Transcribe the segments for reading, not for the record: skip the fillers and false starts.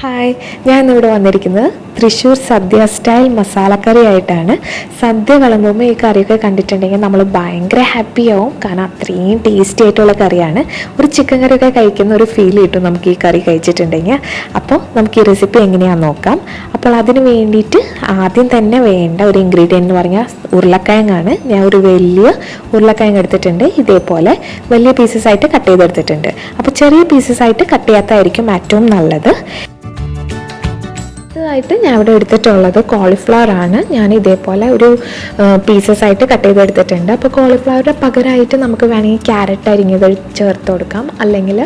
Hi, ഞാൻ ഇന്നിവിടെ വന്നിരിക്കുന്നത് തൃശ്ശൂർ സദ്യ സ്റ്റൈൽ മസാലക്കറി ആയിട്ടാണ്. സദ്യ വിളമ്പുമ്പോൾ ഈ കറിയൊക്കെ കണ്ടിട്ടുണ്ടെങ്കിൽ നമ്മൾ ഭയങ്കര ഹാപ്പിയാവും. കാരണം അത്രയും ടേസ്റ്റി ആയിട്ടുള്ള കറിയാണ്. ഒരു ചിക്കൻ കറിയൊക്കെ കഴിക്കുന്ന ഒരു ഫീൽ കിട്ടും നമുക്ക് ഈ കറി കഴിച്ചിട്ടുണ്ടെങ്കിൽ. അപ്പോൾ നമുക്ക് ഈ റെസിപ്പി എങ്ങനെയാണെന്ന് നോക്കാം. അപ്പോൾ അതിന് വേണ്ടിയിട്ട് ആദ്യം തന്നെ വേണ്ട ഒരു ഇൻഗ്രീഡിയൻ്റ് എന്ന് പറഞ്ഞാൽ ഉരുളക്കിഴങ്ങാണ്. ഞാൻ ഒരു വലിയ ഉരുളക്കിഴങ്ങ് എടുത്തിട്ടുണ്ട്. ഇതേപോലെ വലിയ പീസസ് ആയിട്ട് കട്ട് ചെയ്തെടുത്തിട്ടുണ്ട്. അപ്പോൾ ചെറിയ പീസസ് ആയിട്ട് കട്ട് ചെയ്യാത്തതായിരിക്കും ഏറ്റവും നല്ലത്. ായിട്ട് ഞാൻ ഇവിടെ എടുത്തിട്ടുള്ളത് കോളിഫ്ലവർ ആണ്. ഞാൻ ഇതേപോലെ ഒരു പീസസ് ആയിട്ട് കട്ട് ചെയ്തെടുത്തിട്ടുണ്ട്. അപ്പോൾ കോളിഫ്ലവറിൻ്റെ പകരമായിട്ട് നമുക്ക് വേണമെങ്കിൽ ക്യാരറ്റ് അരിഞ്ഞത് ചേർത്ത് കൊടുക്കാം, അല്ലെങ്കിൽ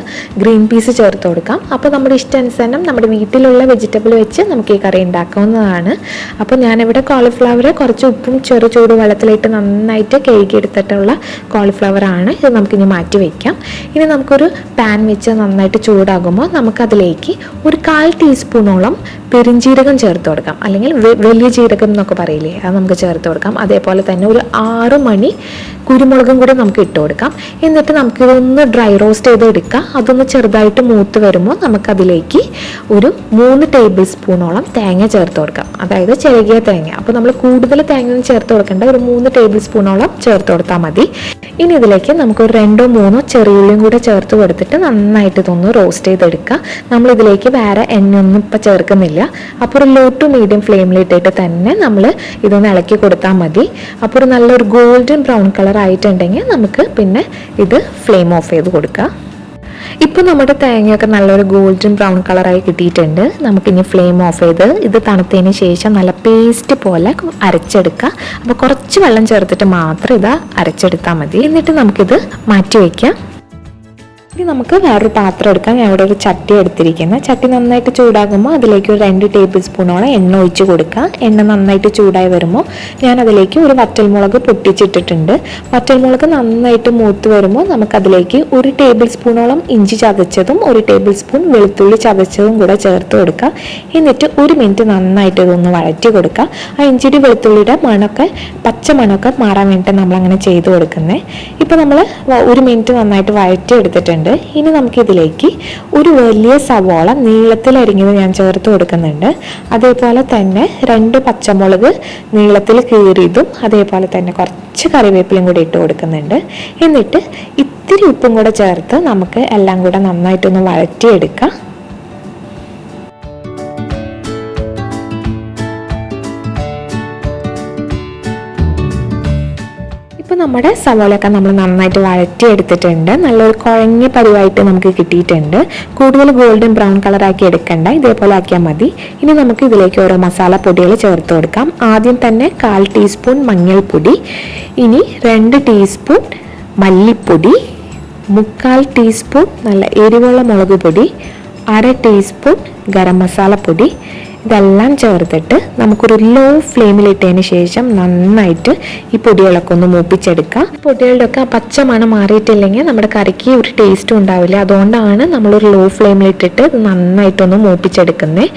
ഗ്രീൻ പീസ് ചേർത്ത് കൊടുക്കാം. അപ്പോൾ നമ്മുടെ ഇഷ്ടാനുസരണം നമ്മുടെ വീട്ടിലുള്ള വെജിറ്റബിൾ വെച്ച് നമുക്ക് ഈ കറി ഉണ്ടാക്കാവുന്നതാണ്. അപ്പോൾ ഞാനിവിടെ കോളിഫ്ലവർ കുറച്ച് ഉപ്പും ചെറു ചൂട് വെള്ളത്തിലിട്ട് നന്നായിട്ട് കഴുകിയെടുത്തിട്ടുള്ള കോളിഫ്ലവർ ആണ്. ഇത് നമുക്കിനി മാറ്റി വയ്ക്കാം. ഇനി നമുക്കൊരു പാൻ വെച്ച് നന്നായിട്ട് ചൂടാകുമ്പോൾ നമുക്കതിലേക്ക് ഒരു 1/4 ടീസ്പൂണോളം പെരിഞ്ജീരകം ചേർത്ത് കൊടുക്കാം, അല്ലെങ്കിൽ വലിയ ജീരകം എന്നൊക്കെ പറയില്ലേ, അത് നമുക്ക് ചേർത്ത് കൊടുക്കാം. അതേപോലെ തന്നെ ഒരു 6 മണി കുരുമുളകും കൂടി നമുക്ക് ഇട്ട് കൊടുക്കാം. എന്നിട്ട് നമുക്കിതൊന്ന് ഡ്രൈ റോസ്റ്റ് ചെയ്ത് എടുക്കാം. അതൊന്ന് ചെറുതായിട്ട് മൂത്ത് വരുമ്പോൾ നമുക്കതിലേക്ക് ഒരു 3 ടേബിൾ സ്പൂണോളം തേങ്ങ ചേർത്ത് കൊടുക്കാം, അതായത് ചിരകിയ തേങ്ങ. അപ്പോൾ നമ്മൾ കൂടുതൽ തേങ്ങ ഒന്നും ചേർത്ത് കൊടുക്കേണ്ട, ഒരു 3 ടേബിൾ സ്പൂണോളം ചേർത്ത് കൊടുത്താൽ മതി. ഇനി ഇതിലേക്ക് നമുക്കൊരു 2-3 ചെറിയുള്ളിയും കൂടെ ചേർത്ത് കൊടുത്തിട്ട് നന്നായിട്ട് ഇതൊന്ന് റോസ്റ്റ് ചെയ്തെടുക്കുക. നമ്മളിതിലേക്ക് വേറെ എണ്ണയൊന്നും ഇപ്പം ചേർക്കുന്നില്ല. അപ്പോൾ ഒരു ലോ ടു മീഡിയം ഫ്ലെയിമിലിട്ടിട്ട് തന്നെ നമ്മൾ ഇതൊന്ന് ഇളക്കി കൊടുത്താൽ മതി. അപ്പോൾ ഒരു നല്ലൊരു ഗോൾഡൻ ബ്രൗൺ കളർ ആയിട്ടുണ്ടെങ്കിൽ നമുക്ക് പിന്നെ ഇത് ഫ്ലെയിം ഓഫ് ചെയ്ത് കൊടുക്കാം. ഇപ്പോൾ നമ്മുടെ തേങ്ങയൊക്കെ നല്ലൊരു ഗോൾഡൻ ബ്രൗൺ കളറായി കിട്ടിയിട്ടുണ്ട്. നമുക്കിനി ഫ്ലെയിം ഓഫ് ചെയ്ത് ഇത് തണുത്തതിന് ശേഷം നല്ല പേസ്റ്റ് പോലെ അരച്ചെടുക്കുക. അപ്പോൾ കുറച്ച് വെള്ളം ചേർത്തിട്ട് മാത്രം ഇത് അരച്ചെടുത്താൽ മതി. എന്നിട്ട് നമുക്കിത് മാറ്റി വയ്ക്കാം. ഇനി നമുക്ക് വേറൊരു പാത്രം എടുക്കാം. ഞാൻ ഇവിടെ ഒരു ചട്ടി എടുത്തിരിക്കുന്നത്. ചട്ടി നന്നായിട്ട് ചൂടാകുമ്പോൾ അതിലേക്ക് ഒരു 2 ടേബിൾ സ്പൂണോളം എണ്ണ ഒഴിച്ച് കൊടുക്കുക. എണ്ണ നന്നായിട്ട് ചൂടായി വരുമ്പോൾ ഞാൻ അതിലേക്ക് ഒരു വറ്റൽമുളക് പൊട്ടിച്ചിട്ടിട്ടുണ്ട്. വറ്റൽമുളക് നന്നായിട്ട് മൂത്ത് വരുമ്പോൾ നമുക്കതിലേക്ക് 1 ടേബിൾ സ്പൂണോളം ഇഞ്ചി ചതച്ചതും 1 ടേബിൾ സ്പൂൺ വെളുത്തുള്ളി ചതച്ചതും കൂടെ ചേർത്ത് കൊടുക്കുക. എന്നിട്ട് 1 മിനിറ്റ് നന്നായിട്ട് ഇതൊന്ന് വഴറ്റി കൊടുക്കുക. ആ ഇഞ്ചിയുടെ വെളുത്തുള്ളിയുടെ പച്ച മണമൊക്കെ മാറാൻ വേണ്ടിയിട്ട് നമ്മളങ്ങനെ ചെയ്ത് കൊടുക്കുന്നത്. ഇപ്പോൾ നമ്മൾ 1 മിനിറ്റ് നന്നായിട്ട് വഴറ്റി എടുത്തിട്ടുണ്ട്. ഇനി നമുക്കിതിലേക്ക് ഒരു വലിയ സവാള നീളത്തിൽ അരിഞ്ഞത് ഞാൻ ചേർത്ത് കൊടുക്കുന്നുണ്ട്. അതേപോലെ തന്നെ 2 പച്ചമുളക് നീളത്തിൽ കീറിയതും അതേപോലെ തന്നെ കുറച്ച് കറിവേപ്പിലയും കൂടി ഇട്ട് കൊടുക്കുന്നുണ്ട്. എന്നിട്ട് ഇത്തിരി ഉപ്പും കൂടെ ചേർത്ത് നമുക്ക് എല്ലാം കൂടെ നന്നായിട്ടൊന്ന് വഴറ്റിയെടുക്കാം. ഇപ്പോൾ നമ്മുടെ സവാളയൊക്കെ നമ്മൾ നന്നായിട്ട് വഴറ്റിയെടുത്തിട്ടുണ്ട്. നല്ലൊരു കുഴഞ്ഞ പരുവായിട്ട് നമുക്ക് കിട്ടിയിട്ടുണ്ട്. കൂടുതൽ ഗോൾഡൻ ബ്രൗൺ കളറാക്കി എടുക്കണ്ട, ഇതേപോലെ ആക്കിയാൽ മതി. ഇനി നമുക്ക് ഇതിലേക്ക് ഓരോ മസാല പൊടികൾ ചേർത്ത് കൊടുക്കാം. ആദ്യം തന്നെ 1/4 ടീസ്പൂൺ മഞ്ഞൾപ്പൊടി, ഇനി 2 ടീസ്പൂൺ മല്ലിപ്പൊടി, 3/4 ടീസ്പൂൺ നല്ല എരിവുള്ള മുളക് പൊടി, 1/2 ടീസ്പൂൺ ഗരം മസാല പൊടി. ഇതെല്ലാം ചേർത്തിട്ട് നമുക്കൊരു ലോ ഫ്ലെയിമിലിട്ടതിന് ശേഷം നന്നായിട്ട് ഈ പൊടികളൊക്കെ ഒന്ന് മൂപ്പിച്ചെടുക്കാം. പൊടികളുടെ ഒക്കെ പച്ച മണം മാറിയിട്ടില്ലെങ്കിൽ നമ്മുടെ കറിക്ക് ഒരു ടേസ്റ്റും ഉണ്ടാവില്ല. അതുകൊണ്ടാണ് നമ്മളൊരു ലോ ഫ്ലെയിമിലിട്ടിട്ട് ഇത് നന്നായിട്ടൊന്ന് മൂപ്പിച്ചെടുക്കുന്നത്.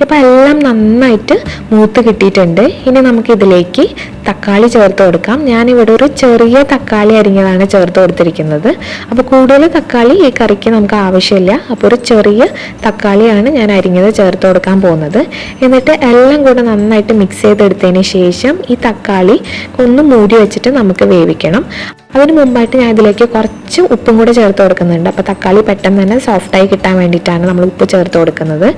ഇപ്പോൾ എല്ലാം നന്നായിട്ട് മൂത്ത് കിട്ടിയിട്ടുണ്ട്. ഇനി നമുക്കിതിലേക്ക് തക്കാളി ചേർത്ത് കൊടുക്കാം. ഞാനിവിടെ ഒരു ചെറിയ തക്കാളി അരിഞ്ഞതാണ് ചേർത്ത് കൊടുത്തിരിക്കുന്നത്. അപ്പോൾ കൂടുതൽ തക്കാളി ഈ കറിക്ക് നമുക്ക് ആവശ്യമില്ല. അപ്പോൾ ഒരു ചെറിയ തക്കാളിയാണ് ഞാൻ അരിഞ്ഞത് ചേർത്ത് കൊടുക്കാൻ പോകുന്നത്. എന്നിട്ട് എല്ലാം കൂടെ നന്നായിട്ട് മിക്സ് ചെയ്തെടുത്തതിന് ശേഷം ഈ തക്കാളി ഒന്ന് മൂടി വെച്ചിട്ട് നമുക്ക് വേവിക്കണം. അതിന് മുമ്പായിട്ട് ഞാൻ ഇതിലേക്ക് കുറച്ച് ഉപ്പും കൂടെ ചേർത്ത് കൊടുക്കുന്നുണ്ട്. അപ്പോൾ തക്കാളി പെട്ടെന്ന് തന്നെ സോഫ്റ്റായി കിട്ടാൻ വേണ്ടിയിട്ടാണ് നമ്മൾ ഉപ്പ് ചേർത്ത് കൊടുക്കുന്നത്.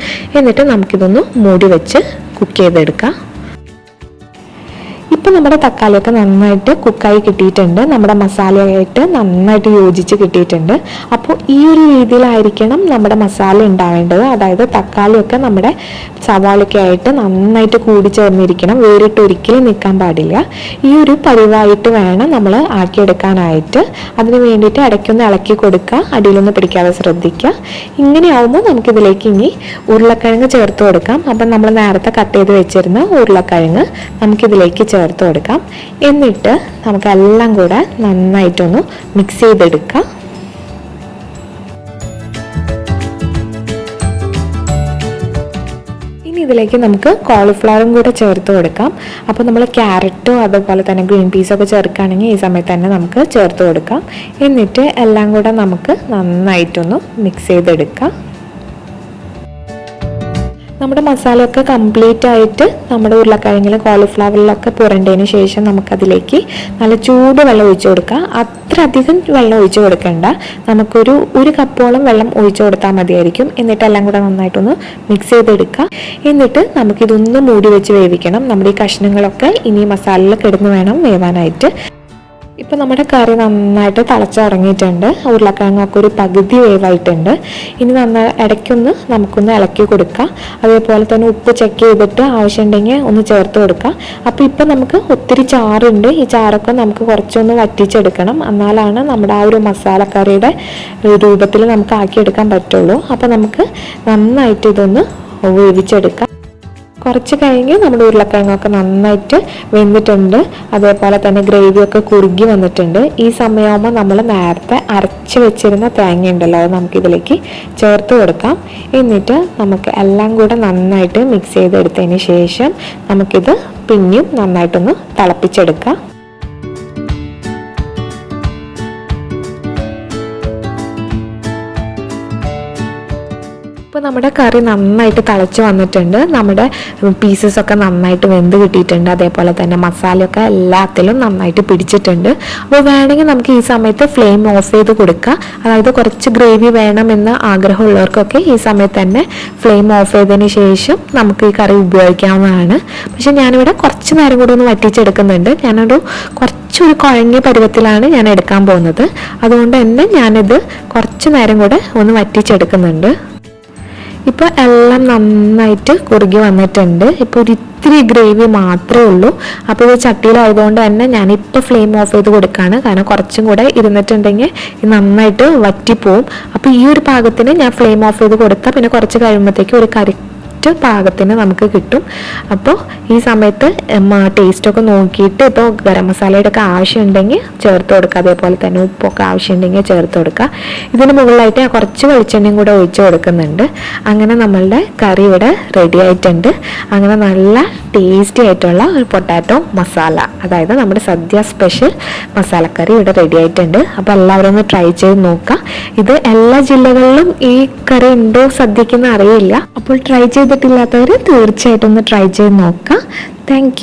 എന്നിട്ട് നമുക്കിതൊന്ന് മൂടി വെച്ച് കുക്ക് ചെയ്തെടുക്കാം. ഇപ്പോൾ നമ്മുടെ തക്കാളിയൊക്കെ നന്നായിട്ട് കുക്കായി കിട്ടിയിട്ടുണ്ട്. നമ്മുടെ മസാലയായിട്ട് നന്നായിട്ട് യോജിച്ച് കിട്ടിയിട്ടുണ്ട്. അപ്പോൾ ഈ ഒരു രീതിയിലായിരിക്കണം നമ്മുടെ മസാല ഉണ്ടാവേണ്ടത്. അതായത് തക്കാളിയൊക്കെ നമ്മുടെ സവാളയൊക്കെ ആയിട്ട് നന്നായിട്ട് കൂടി ചേർന്നിരിക്കണം. വേറിട്ട് ഒരിക്കലും നിൽക്കാൻ പാടില്ല. ഈ ഒരു പരിവായിട്ട് വേണം നമ്മൾ ആക്കിയെടുക്കാനായിട്ട്. അതിന് വേണ്ടിയിട്ട് ഇടയ്ക്കൊന്ന് ഇളക്കി കൊടുക്കുക, അടിയിലൊന്ന് പിടിക്കാതെ ശ്രദ്ധിക്കുക. ഇങ്ങനെയാവുമ്പോൾ നമുക്കിതിലേക്ക് ഇനി ഉരുളക്കിഴങ്ങ് ചേർത്ത് കൊടുക്കാം. അപ്പം നമ്മൾ നേരത്തെ കട്ട് ചെയ്ത് വെച്ചിരുന്ന ഉരുളക്കിഴങ്ങ് നമുക്കിതിലേക്ക് ചേർത്ത് കൊടുക്കാം. എന്നിട്ട് നമുക്കെല്ലാം കൂടെ നന്നായിട്ടൊന്ന് മിക്സ് ചെയ്തെടുക്കാം. ഇതിലേക്ക് നമുക്ക് കോളിഫ്ലവറും കൂടെ ചേർത്ത് കൊടുക്കാം. അപ്പോൾ നമ്മൾ ക്യാരറ്റോ അതുപോലെ തന്നെ ഗ്രീൻ പീസൊക്കെ ചേർക്കുകയാണെങ്കിൽ ഈ സമയത്ത് തന്നെ നമുക്ക് ചേർത്ത് കൊടുക്കാം. എന്നിട്ട് എല്ലാം കൂടെ നമുക്ക് നന്നായിട്ടൊന്ന് മിക്സ് ചെയ്തെടുക്കാം. നമ്മുടെ മസാലയൊക്കെ കംപ്ലീറ്റ് ആയിട്ട് നമ്മുടെ ഉരുളക്കിഴങ്ങിലും കോളിഫ്ലവറിലൊക്കെ പുരണ്ടതിന് ശേഷം നമുക്കതിലേക്ക് നല്ല ചൂട് വെള്ളം ഒഴിച്ചു കൊടുക്കുക. അത്ര അധികം വെള്ളം ഒഴിച്ചു കൊടുക്കണ്ട, ഒരു കപ്പോളം വെള്ളം ഒഴിച്ചു കൊടുത്താൽ മതിയായിരിക്കും. എന്നിട്ട് എല്ലാം കൂടെ നന്നായിട്ടൊന്ന് മിക്സ് ചെയ്തെടുക്കുക. എന്നിട്ട് നമുക്കിതൊന്ന് മൂടി വെച്ച് വേവിക്കണം. നമ്മുടെ ഈ കഷ്ണങ്ങളൊക്കെ ഇനി മസാലയിൽ കിടന്ന് വേണം വേവാനായിട്ട്. ഇപ്പോൾ നമ്മുടെ കറി നന്നായിട്ട് തിളച്ചിറങ്ങിയിട്ടുണ്ട്. ഉരുളക്കിഴങ്ങൊക്കെ ഒരു പകുതി വേവായിട്ടുണ്ട്. ഇനി ഇടയ്ക്കൊന്ന് നമുക്കൊന്ന് ഇളക്കി കൊടുക്കാം. അതേപോലെ തന്നെ ഉപ്പ് ചെക്ക് ചെയ്തിട്ട് ആവശ്യമുണ്ടെങ്കിൽ ഒന്ന് ചേർത്ത് കൊടുക്കാം. അപ്പോൾ ഇപ്പം നമുക്ക് ഒത്തിരി ചാറുണ്ട്. ഈ ചാറൊക്കെ നമുക്ക് കുറച്ചൊന്ന് വറ്റിച്ചെടുക്കണം. എന്നാലാണ് നമ്മുടെ ആ ഒരു മസാലക്കറിയുടെ രൂപത്തിൽ നമുക്ക് ആക്കിയെടുക്കാൻ പറ്റുള്ളൂ. അപ്പോൾ നമുക്ക് നന്നായിട്ട് ഇതൊന്ന് വേവിച്ചെടുക്കാം. കുറച്ച് കഴിഞ്ഞ് നമ്മുടെ ഉരുളക്കിഴങ്ങൊക്കെ നന്നായിട്ട് വെന്തിട്ടുണ്ട്. അതേപോലെ തന്നെ ഗ്രേവിയൊക്കെ കുറുകി വന്നിട്ടുണ്ട്. ഈ സമയമാകുമ്പോൾ നമ്മൾ നേരത്തെ അരച്ച് വെച്ചിരുന്ന തേങ്ങ ഉണ്ടല്ലോ, അത് നമുക്കിതിലേക്ക് ചേർത്ത് കൊടുക്കാം. എന്നിട്ട് നമുക്ക് എല്ലാം കൂടെ നന്നായിട്ട് മിക്സ് ചെയ്തെടുത്തതിന് ശേഷം നമുക്കിത് പിന്നെയും നന്നായിട്ടൊന്ന് തിളപ്പിച്ചെടുക്കാം. ഇപ്പോൾ നമ്മുടെ കറി നന്നായിട്ട് തിളച്ച് വന്നിട്ടുണ്ട്. നമ്മുടെ പീസസൊക്കെ നന്നായിട്ട് വെന്ത് കിട്ടിയിട്ടുണ്ട്. അതേപോലെ തന്നെ മസാലയൊക്കെ എല്ലാത്തിലും നന്നായിട്ട് പിടിച്ചിട്ടുണ്ട്. അപ്പോൾ വേണമെങ്കിൽ നമുക്ക് ഈ സമയത്ത് ഫ്ലെയിം ഓഫ് ചെയ്ത് കൊടുക്കുക. അതായത് കുറച്ച് ഗ്രേവി വേണമെന്ന് ആഗ്രഹമുള്ളവർക്കൊക്കെ ഈ സമയത്ത് തന്നെ ഫ്ലെയിം ഓഫ് ചെയ്തതിന് ശേഷം നമുക്ക് ഈ കറി ഉപയോഗിക്കാവുന്നതാണ്. പക്ഷേ ഞാനിവിടെ കുറച്ച് നേരം കൂടി ഒന്ന് വറ്റിച്ചെടുക്കുന്നുണ്ട്. കുറച്ചൊരു കുഴങ്ങിയ പരുവത്തിലാണ് ഞാൻ എടുക്കാൻ പോകുന്നത്. അതുകൊണ്ട് തന്നെ ഞാനിത് കുറച്ച് നേരം കൂടെ ഒന്ന് വറ്റിച്ചെടുക്കുന്നുണ്ട്. ഇപ്പോൾ എല്ലാം നന്നായിട്ട് കുറുകി വന്നിട്ടുണ്ട്. ഇപ്പോൾ ഒരു ഇത്തിരി ഗ്രേവി മാത്രമേ ഉള്ളൂ. അപ്പോൾ ഇത് ചട്ടിയിലായതുകൊണ്ട് തന്നെ ഞാനിപ്പോൾ ഫ്ലെയിം ഓഫ് ചെയ്ത് കൊടുക്കുകയാണ്. കാരണം കുറച്ചും കൂടെ ഇരുന്നിട്ടുണ്ടെങ്കിൽ ഇത് നന്നായിട്ട് വറ്റിപ്പോവും. അപ്പോൾ ഈ ഒരു പാകത്തിന് ഞാൻ ഫ്ലെയിം ഓഫ് ചെയ്ത് കൊടുത്താൽ പിന്നെ കുറച്ച് കഴിയുമ്പോഴത്തേക്ക് ഒരു പാകത്തിന് നമുക്ക് കിട്ടും. അപ്പോൾ ഈ സമയത്ത് ടേസ്റ്റൊക്കെ നോക്കിയിട്ട് ഇപ്പോൾ ഗരം മസാലയുടെ ഒക്കെ ആവശ്യമുണ്ടെങ്കിൽ ചേർത്ത് കൊടുക്കുക. അതേപോലെ തന്നെ ഉപ്പൊക്കെ ആവശ്യമുണ്ടെങ്കിൽ ചേർത്ത് കൊടുക്കുക. ഇതിന് മുകളിലായിട്ട് ഞാൻ കുറച്ച് വെളിച്ചെണ്ണയും കൂടെ ഒഴിച്ച് കൊടുക്കുന്നുണ്ട്. അങ്ങനെ നമ്മളുടെ കറി ഇവിടെ റെഡി ആയിട്ടുണ്ട്. അങ്ങനെ നല്ല ടേസ്റ്റി ആയിട്ടുള്ള ഒരു പൊട്ടാറ്റോ മസാല, അതായത് നമ്മുടെ സദ്യ സ്പെഷ്യൽ മസാലക്കറി ഇവിടെ റെഡി ആയിട്ടുണ്ട്. അപ്പോൾ എല്ലാവരും ഒന്ന് ട്രൈ ചെയ്ത് നോക്കുക. ഇത് എല്ലാ ജില്ലകളിലും ഈ കറി ഉണ്ടോ സദ്യക്കെന്ന് അറിയില്ല. അപ്പോൾ ട്രൈ ചെയ്തിട്ടില്ലാത്തവർ തീർച്ചയായിട്ടും ഒന്ന് ട്രൈ ചെയ്ത് നോക്കാം. താങ്ക്